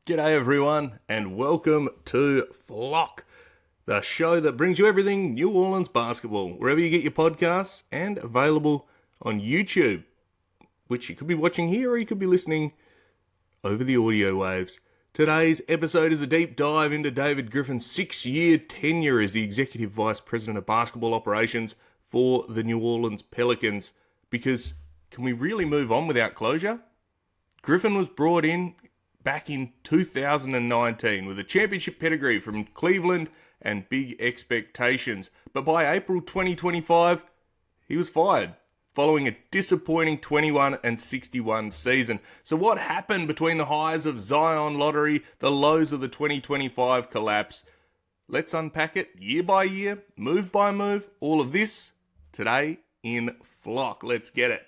G'day everyone, and welcome to Flock, the show that brings you everything New Orleans basketball, wherever you get your podcasts, and available on YouTube, which you could be watching here or you could be listening over the audio waves. Today's episode is a deep dive into David Griffin's 6-year tenure as the Executive Vice President of Basketball Operations for the New Orleans Pelicans, because can we really move on without closure? Griffin was brought in back in 2019 with a championship pedigree from Cleveland and big expectations. But by April 2025, he was fired following a disappointing 21-61 season. So what happened between the highs of Zion lottery, the lows of the 2025 collapse? Let's unpack it year by year, move by move, all of this today in Flock. Let's get it.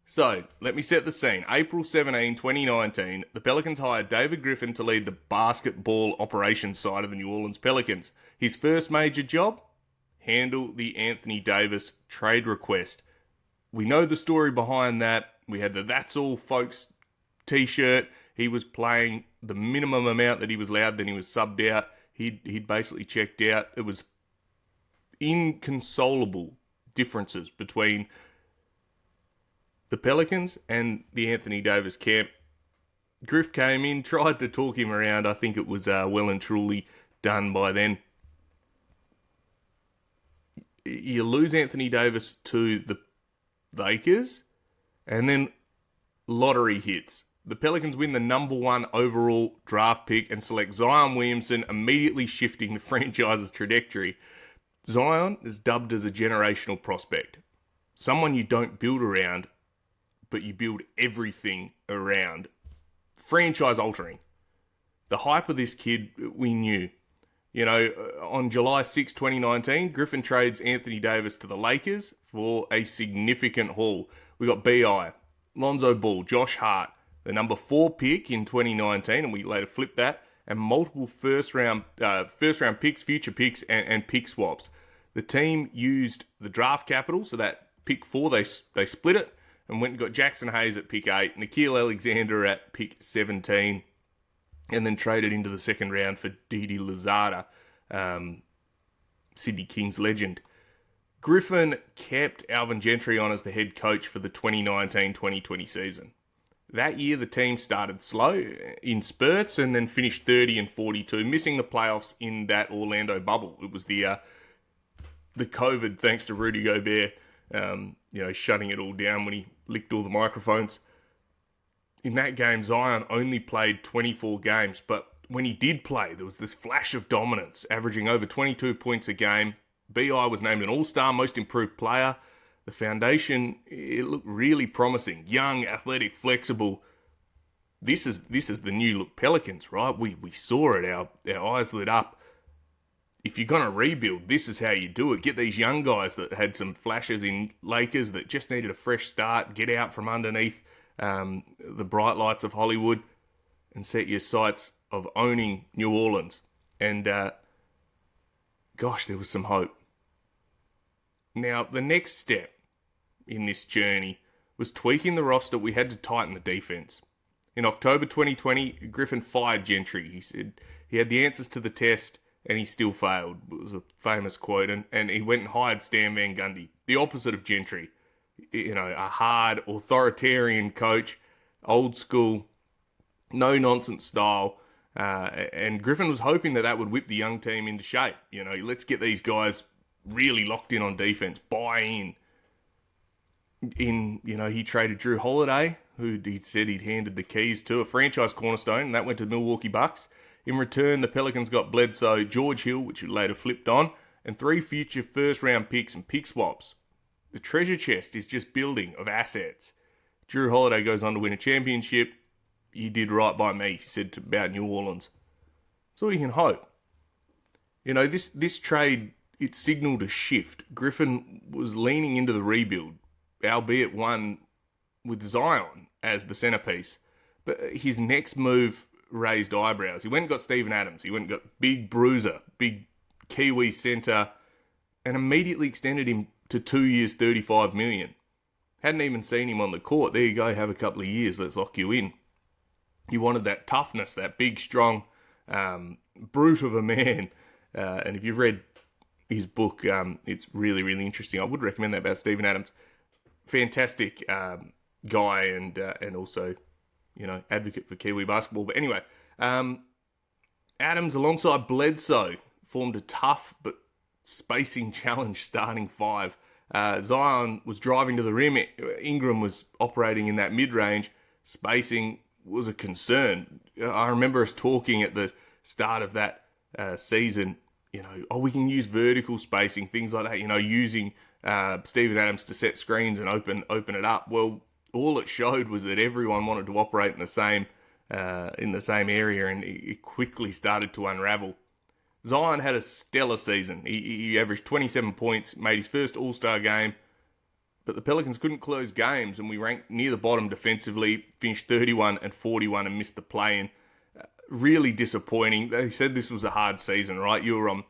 So, let me set the scene. April 17, 2019, the Pelicans hired David Griffin to lead the basketball operations side of the New Orleans Pelicans. His first major job? Handle the Anthony Davis trade request. We know the story behind that. We had the That's All Folks t-shirt. He was playing the minimum amount that he was allowed, then he was subbed out. He'd basically checked out. It was inconsolable differences between the Pelicans and the Anthony Davis camp. Griff came in, tried to talk him around. I think it was well and truly done by then. You lose Anthony Davis to the Lakers, and then lottery hits. The Pelicans win the number 1 overall draft pick and select Zion Williamson, immediately shifting the franchise's trajectory. Zion is dubbed as a generational prospect. Someone you don't build around, but you build everything around. Franchise altering. The hype of this kid, we knew. You know, on July 6, 2019, Griffin trades Anthony Davis to the Lakers for a significant haul. We got B.I., Lonzo Ball, Josh Hart, the number 4 pick in 2019, and we later flipped that, and multiple first round picks, future picks, and pick swaps. The team used the draft capital, so that pick 4, they split it, and went and got Jackson Hayes at pick 8, Nickeil Alexander at pick 17, and then traded into the second round for Didi Louzada, Sydney Kings legend. Griffin kept Alvin Gentry on as the head coach for the 2019-2020 season. That year, the team started slow in spurts and then finished 30-42, missing the playoffs in that Orlando bubble. It was the COVID, thanks to Rudy Gobert, shutting it all down when he licked all the microphones. In that game, Zion only played 24 games, but when he did play, there was this flash of dominance, averaging over 22 points a game. B.I. was named an All-Star, Most Improved Player. The foundation, it looked really promising. Young, athletic, flexible. This is the new look Pelicans, right? We saw it, our eyes lit up. If you're going to rebuild, this is how you do it. Get these young guys that had some flashes in Lakers that just needed a fresh start, get out from underneath the bright lights of Hollywood and set your sights of owning New Orleans. And gosh, there was some hope. Now, the next step in this journey was tweaking the roster. We had to tighten the defense. In October 2020, Griffin fired Gentry. He said he had the answers to the test, and he still failed. It was a famous quote. And he went and hired Stan Van Gundy, the opposite of Gentry. You know, a hard, authoritarian coach, old school, no-nonsense style. And Griffin was hoping that would whip the young team into shape. You know, let's get these guys really locked in on defense, buy in. He traded Drew Holiday, who he said he'd handed the keys to, a franchise cornerstone, and that went to the Milwaukee Bucks. In return, the Pelicans got Bledsoe, George Hill, which later flipped on, and 3 future first-round picks and pick swaps. The treasure chest is just building of assets. Drew Holiday goes on to win a championship. You did right by me, he said about New Orleans. That's all you can hope. You know, this trade, it signaled a shift. Griffin was leaning into the rebuild, albeit one with Zion as the centerpiece. But his next move raised eyebrows. He went and got Steven Adams. He went and got big bruiser, big Kiwi center, and immediately extended him to 2 years, $35 million. Hadn't even seen him on the court. There you go, have a couple of years, let's lock you in. He wanted that toughness, that big, strong, brute of a man. And if you've read his book, it's really, really interesting. I would recommend that about Steven Adams. Fantastic guy and also, advocate for Kiwi basketball. But anyway, Adams alongside Bledsoe formed a tough but spacing challenge starting five. Zion was driving to the rim. Ingram was operating in that mid-range. Spacing was a concern. I remember us talking at the start of that season, we can use vertical spacing, things like that, using Steven Adams to set screens and open it up. Well, all it showed was that everyone wanted to operate in the same area, and it quickly started to unravel. Zion had a stellar season. He averaged 27 points, made his first All-Star game, but the Pelicans couldn't close games, and we ranked near the bottom defensively, finished 31 and 41 and missed the play-in. Really disappointing. They said this was a hard season, right? You were on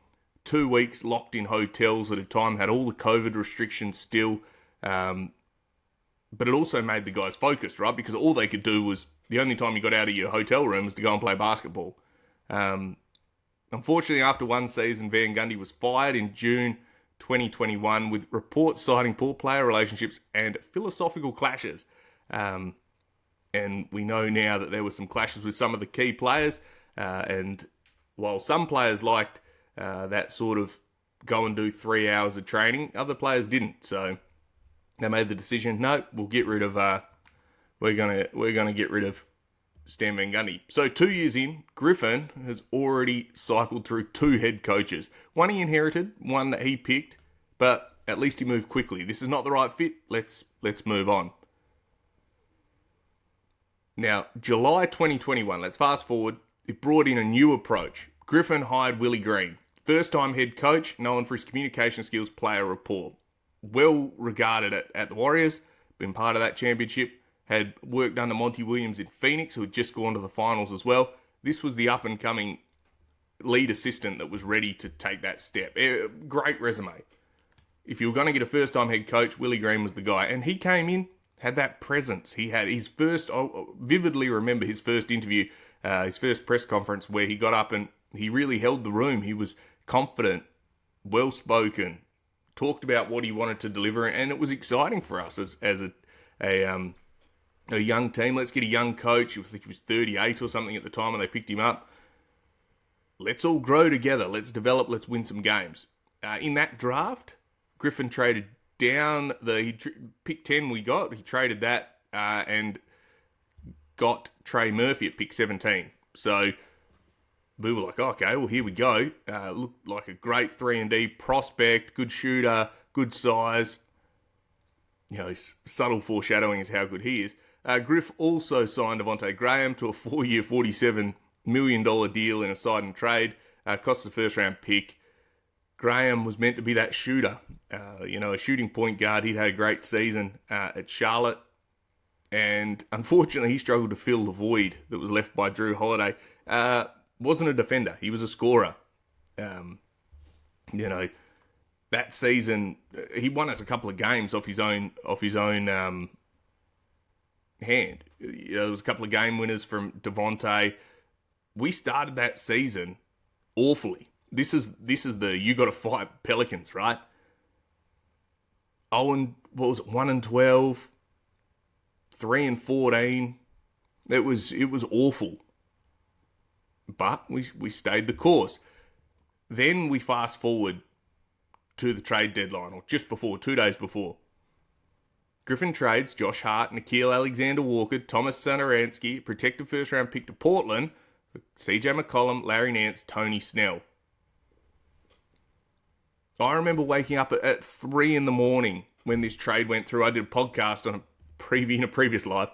2 weeks locked in hotels at a time, had all the COVID restrictions still, but it also made the guys focused, right? Because all they could do was, the only time you got out of your hotel room was to go and play basketball. Unfortunately, after one season, Van Gundy was fired in June 2021 with reports citing poor player relationships and philosophical clashes. And we know now that there were some clashes with some of the key players. And while some players liked that sort of go and do 3 hours of training, other players didn't. So they made the decision, no, we'll get rid of, we're gonna get rid of Stan Van Gundy. So 2 years in, Griffin has already cycled through 2 head coaches. One he inherited, one that he picked, but at least he moved quickly. This is not the right fit. Let's move on. Now, July 2021, let's fast forward. It brought in a new approach. Griffin hired Willie Green. First-time head coach, known for his communication skills, player rapport. Well regarded at the Warriors, been part of that championship. Had worked under Monty Williams in Phoenix, who had just gone to the finals as well. This was the up-and-coming lead assistant that was ready to take that step. Great resume. If you were going to get a first-time head coach, Willie Green was the guy. And he came in, had that presence. He had his first, I vividly remember his first interview, his first press conference where he got up and he really held the room. He was confident, well-spoken, talked about what he wanted to deliver, and it was exciting for us as a young team. Let's get a young coach. I think he was 38 or something at the time when they picked him up. Let's all grow together. Let's develop. Let's win some games. In that draft, Griffin traded down pick 10 we got. He traded that and got Trey Murphy at pick 17. So we were like, okay, well, here we go. Looked like a great 3-and-D prospect, good shooter, good size. Subtle foreshadowing is how good he is. Griff also signed Devontae Graham to a 4-year, $47 million deal in a sign trade. Cost a first-round pick. Graham was meant to be that shooter, a shooting point guard. He'd had a great season at Charlotte. And unfortunately, he struggled to fill the void that was left by Drew Holiday. Wasn't a defender. He was a scorer. That season, he won us a couple of games off his own hand. There was a couple of game winners from Devontae. We started that season awfully. This is the you got to fight Pelicans, right? 1-12, 3-14. It was awful. But we stayed the course. Then we fast forward to the trade deadline, or just before, 2 days before. Griffin trades Josh Hart, Nickeil Alexander-Walker, Thomas Satoransky, protected first-round pick to Portland, for CJ McCollum, Larry Nance, Tony Snell. I remember waking up at 3 in the morning when this trade went through. I did a podcast on in a previous life.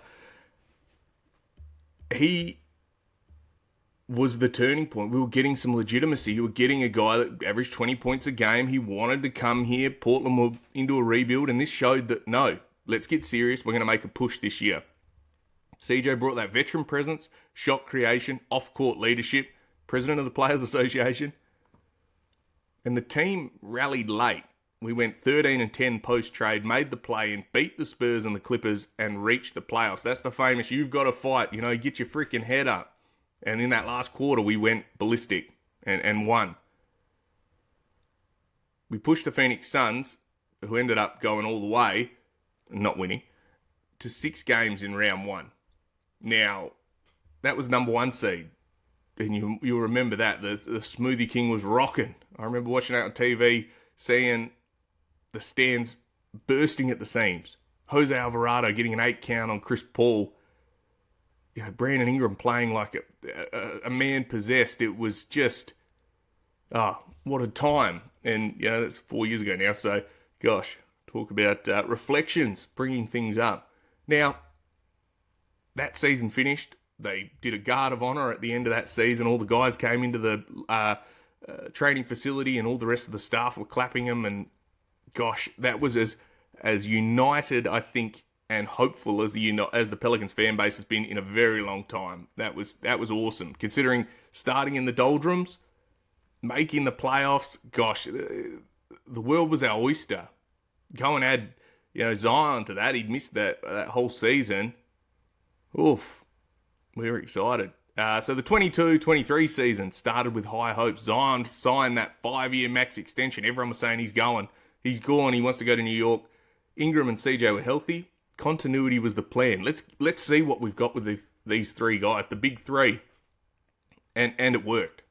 He was the turning point. We were getting some legitimacy. You were getting a guy that averaged 20 points a game. He wanted to come here. Portland were into a rebuild, and this showed that, no, let's get serious. We're going to make a push this year. CJ brought that veteran presence, shot creation, off-court leadership, president of the Players Association. And the team rallied late. we went 13-10 post-trade, made the play-in, beat the Spurs and the Clippers, and reached the playoffs. That's the famous, you've got to fight, get your freaking head up. And in that last quarter, we went ballistic and won. We pushed the Phoenix Suns, who ended up going all the way, not winning, to 6 games in round 1. Now, that was number 1 seed. And you'll remember that. The Smoothie King was rocking. I remember watching it on TV, seeing the stands bursting at the seams. Jose Alvarado getting an 8 count on Chris Paul. Brandon Ingram playing like a man possessed. It was just, what a time. And, that's 4 years ago now. So, gosh, talk about reflections, bringing things up. Now, that season finished. They did a guard of honor at the end of that season. All the guys came into the training facility and all the rest of the staff were clapping them. And, gosh, that was as united, I think, and hopeful as the Pelicans fan base has been in a very long time. That was awesome. Considering starting in the doldrums, making the playoffs, gosh, the world was our oyster. Go and add, Zion to that. He'd missed that whole season. Oof, we were excited. So the 22-23 season started with high hopes. Zion signed that 5-year max extension. Everyone was saying he's going. He's gone. He wants to go to New York. Ingram and CJ were healthy. Continuity was the plan. Let's see what we've got with these 3 guys, the big 3. And it worked.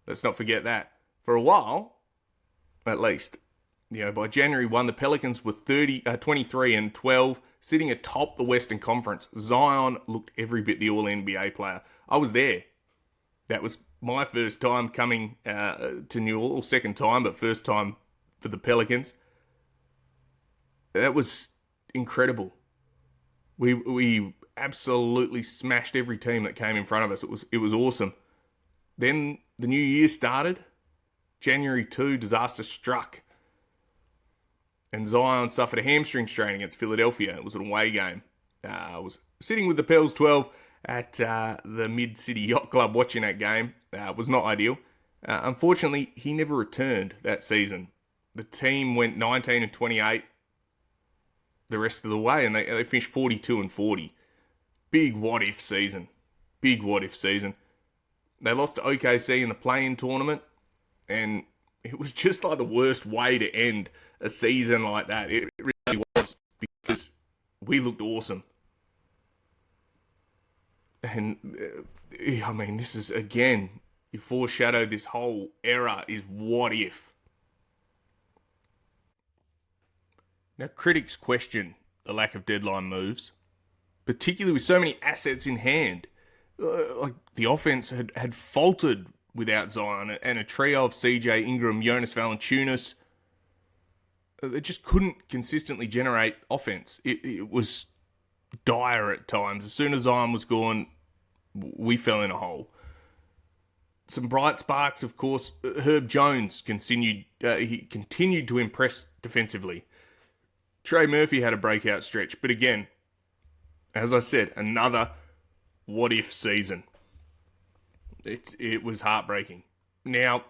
Let's not forget that. For a while, at least, by January 1, the Pelicans were 23-12, sitting atop the Western Conference. Zion looked every bit the All-NBA player. I was there. That was my first time coming to New Orleans, second time, but first time for the Pelicans. That was incredible. We absolutely smashed every team that came in front of us. It was awesome. Then the new year started. January 2, disaster struck. And Zion suffered a hamstring strain against Philadelphia. It was an away game. I was sitting with the Pels 12 at the Mid-City Yacht Club watching that game. It was not ideal. Unfortunately, he never returned that season. The team went 19-28 the rest of the way, and they finished 42-40. Big what-if season. Big what-if season. They lost to OKC in the play-in tournament, and it was just like the worst way to end a season like that. It really was, because we looked awesome. And, this is, again, you foreshadow this whole era is what if. Now, critics question the lack of deadline moves, particularly with so many assets in hand. Like the offense had faltered without Zion, and a trio of CJ, Ingram, Jonas Valanciunas. They just couldn't consistently generate offense. It was dire at times. As soon as Zion was gone, we fell in a hole. Some bright sparks, of course. Herb Jones continued to impress defensively. Trey Murphy had a breakout stretch, but again, as I said, another what-if season. It was heartbreaking. Now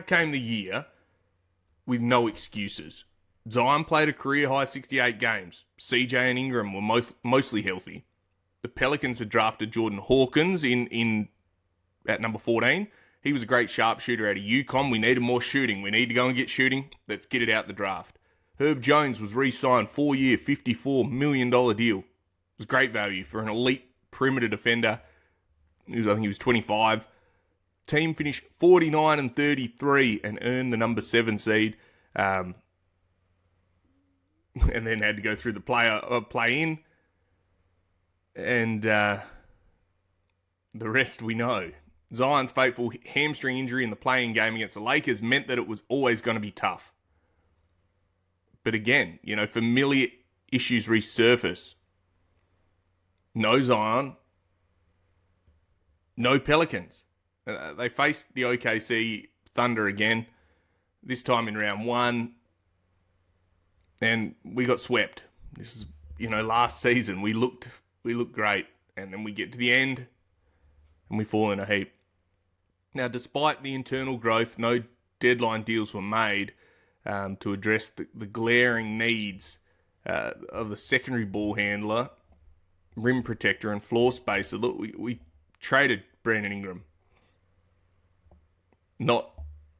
came the year with no excuses. Zion played a career-high 68 games. CJ and Ingram were mostly healthy. The Pelicans had drafted Jordan Hawkins in at number 14. He was a great sharpshooter out of UConn. We needed more shooting. We need to go and get shooting. Let's get it out the draft. Herb Jones was re-signed, 4-year, $54 million deal. It was great value for an elite perimeter defender. I think he was 25. Team finished 49-33 and earned the number 7 seed. And then had to go through the play-in. And the rest we know. Zion's fateful hamstring injury in the play-in game against the Lakers meant that it was always going to be tough. But again, familiar issues resurface. No Zion, no Pelicans. They faced the OKC Thunder again, this time in round 1, and we got swept. This is, last season we looked great, and then we get to the end, and we fall in a heap. Now, despite the internal growth, no deadline deals were made to address the glaring needs of the secondary ball handler, rim protector, and floor spacer. Look, we traded Brandon Ingram. Not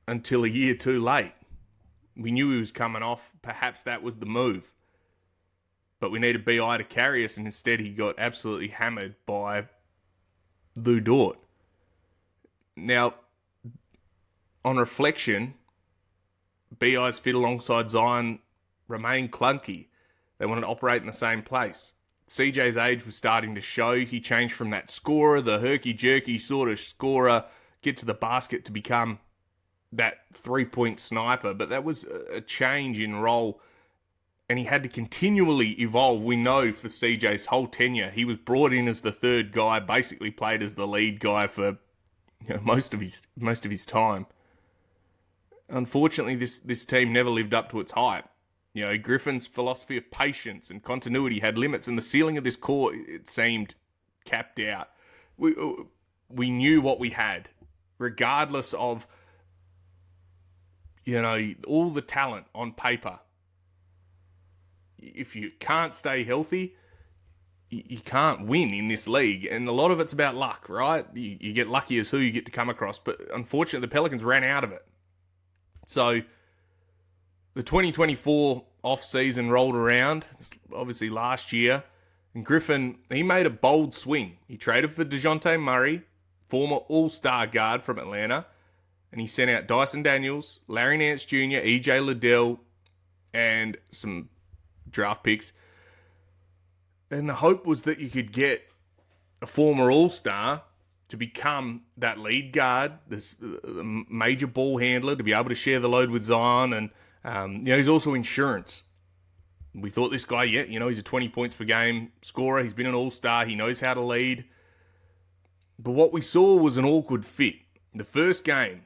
until a year too late. We knew he was coming off. Perhaps that was the move. But we needed BI to carry us, and instead he got absolutely hammered by Lou Dort. Now, on reflection, BI's fit alongside Zion remained clunky. They wanted to operate in the same place. CJ's age was starting to show. He changed from that scorer, the herky-jerky sort of scorer, get to the basket to become that three-point sniper. But that was a change in role, and he had to continually evolve. We know for CJ's whole tenure, he was brought in as the third guy, basically played as the lead guy for most of his time. Unfortunately, this team never lived up to its hype. Griffin's philosophy of patience and continuity had limits, and the ceiling of this core, it seemed, capped out. We knew what we had, regardless of, all the talent on paper. If you can't stay healthy, you can't win in this league. And a lot of it's about luck, right? You get lucky as who you get to come across. But unfortunately, the Pelicans ran out of it. So the 2024 off-season rolled around, obviously last year, and Griffin, he made a bold swing. He traded for DeJounte Murray, former all-star guard from Atlanta, and he sent out Dyson Daniels, Larry Nance Jr., EJ Liddell, and some draft picks. And the hope was that you could get a former all-star to become that lead guard, this major ball handler, to be able to share the load with Zion. And, he's also insurance. We thought this guy, he's a 20 points per game scorer. He's been an all-star. He knows how to lead. But what we saw was an awkward fit. The first game,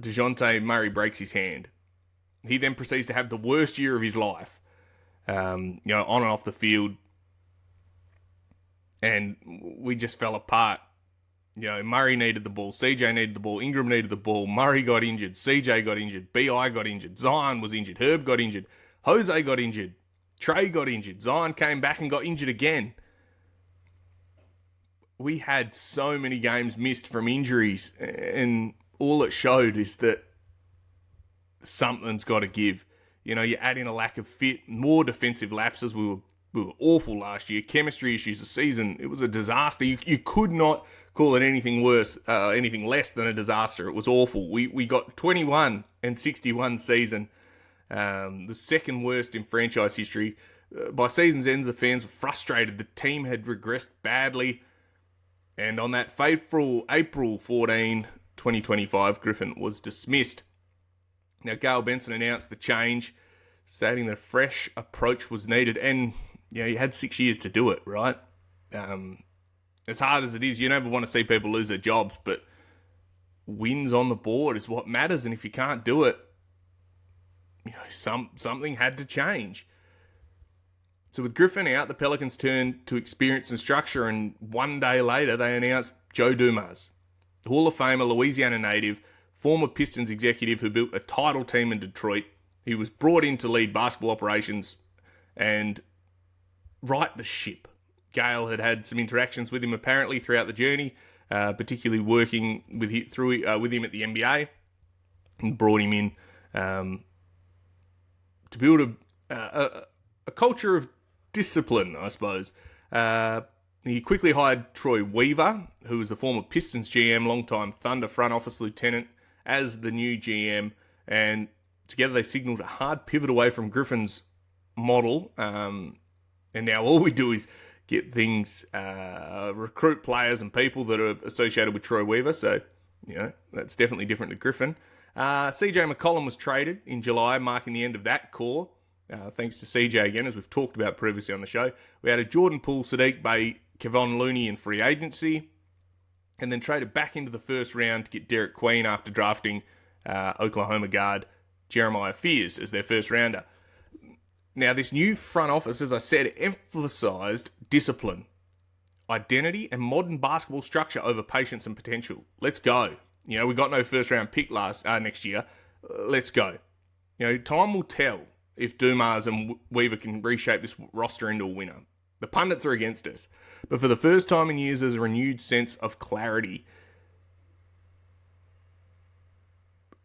DeJounte Murray breaks his hand. He then proceeds to have the worst year of his life, on and off the field. And we just fell apart. Murray needed the ball, CJ needed the ball, Ingram needed the ball, Murray got injured, CJ got injured, BI got injured, Zion was injured, Herb got injured, Jose got injured, Trey got injured, Zion came back and got injured again. We had so many games missed from injuries, and all it showed is that something's got to give. You add in a lack of fit, more defensive lapses. We were awful last year. Chemistry issues this season, it was a disaster. You could not call it anything less than a disaster. It was awful. We got 21 and 61 season, the second worst in franchise history. By season's end, the fans were frustrated. The team had regressed badly. And on that fateful April 14, 2025, Griffin was dismissed. Now, Gail Benson announced the change, stating that a fresh approach was needed. And, you had 6 years to do it, right? As hard as it is, you never want to see people lose their jobs, but wins on the board is what matters. And if you can't do it, something had to change. So with Griffin out, the Pelicans turned to experience and structure, and one day later they announced Joe Dumas, Hall of Famer, Louisiana native, former Pistons executive who built a title team in Detroit. He was brought in to lead basketball operations and right the ship. Gail had had some interactions with him apparently throughout the journey, particularly working with him at the NBA, and brought him in to build a culture of discipline, I suppose. He quickly hired Troy Weaver, who was the former Pistons GM, longtime Thunder front office lieutenant, as the new GM, and together they signaled a hard pivot away from Griffin's model. And now all we do is get things, recruit players and people that are associated with Troy Weaver. So, that's definitely different to Griffin. CJ McCollum was traded in July, marking the end of that core. Thanks to CJ again, as we've talked about previously on the show. We had a Jordan Poole, Sadiq Bey, Kevon Looney in free agency, and then traded back into the first round to get Derek Queen after drafting Oklahoma guard Jeremiah Fears as their first rounder. Now, this new front office, as I said, emphasised discipline, identity, and modern basketball structure over patience and potential. Let's go. You know, we got no first round pick next year. Let's go. You know, time will tell if Dumas and Weaver can reshape this roster into a winner. The pundits are against us. But for the first time in years, there's a renewed sense of clarity.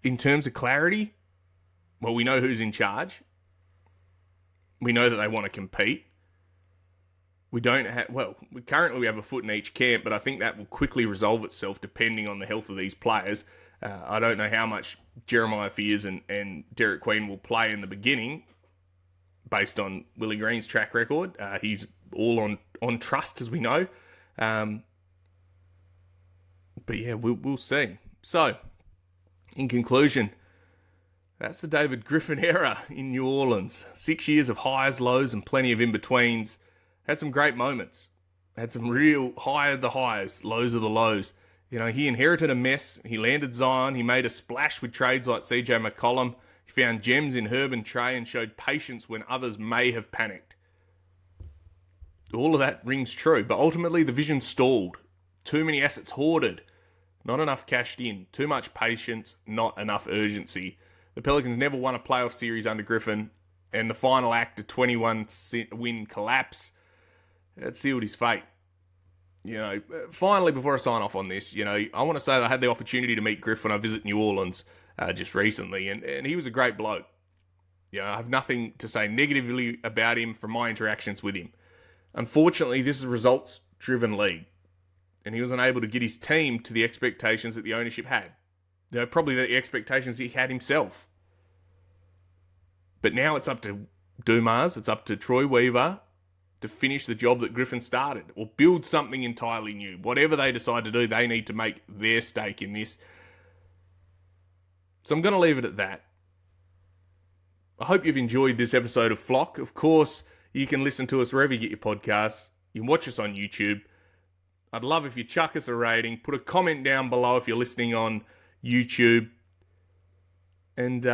In terms of clarity, well, we know who's in charge. We know that they want to compete. We don't have, currently we have a foot in each camp, but I think that will quickly resolve itself depending on the health of these players. I don't know how much Jeremiah Fears and Derek Queen will play in the beginning based on Willie Green's track record. He's all on trust, as we know. But yeah, we'll see. So, in conclusion, that's the David Griffin era in New Orleans. 6 years of highs, lows, and plenty of in-betweens. Had some great moments. Had some real high of the highs, lows of the lows. You know, he inherited a mess. He landed Zion. He made a splash with trades like CJ McCollum. He found gems in Herb and Trey and showed patience when others may have panicked. All of that rings true, but ultimately the vision stalled. Too many assets hoarded. Not enough cashed in. Too much patience. Not enough urgency. The Pelicans never won a playoff series under Griffin, and the final act, a 21-win collapse, that sealed his fate. You know, finally, before I sign off on this, you know, I want to say that I had the opportunity to meet Griff when I visit New Orleans just recently, and he was a great bloke. You know, I have nothing to say negatively about him from my interactions with him. Unfortunately, this is a results-driven league, and he was unable to get his team to the expectations that the ownership had. You know, probably the expectations he had himself. But now it's up to Dumas, it's up to Troy Weaver to finish the job that Griffin started or build something entirely new. Whatever they decide to do, they need to make their stake in this. So I'm going to leave it at that. I hope you've enjoyed this episode of Flock. Of course, you can listen to us wherever you get your podcasts. You can watch us on YouTube. I'd love if you chuck us a rating. Put a comment down below if you're listening on YouTube. And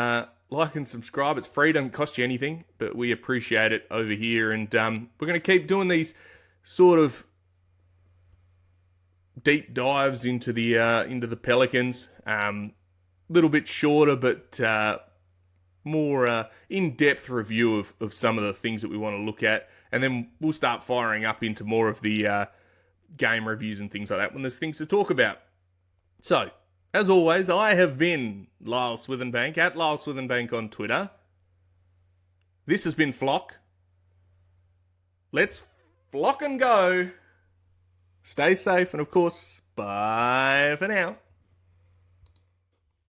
like and subscribe. It's free, doesn't cost you anything, but we appreciate it over here. And we're going to keep doing these sort of deep dives into the Pelicans. Little bit shorter, but more in-depth review of some of the things that we want to look at. And then we'll start firing up into more of the game reviews and things like that when there's things to talk about. So, as always, I have been Lyle Swithenbank, at Lyle Swithenbank on Twitter. This has been Flock. Let's flock and go. Stay safe, and of course, bye for now.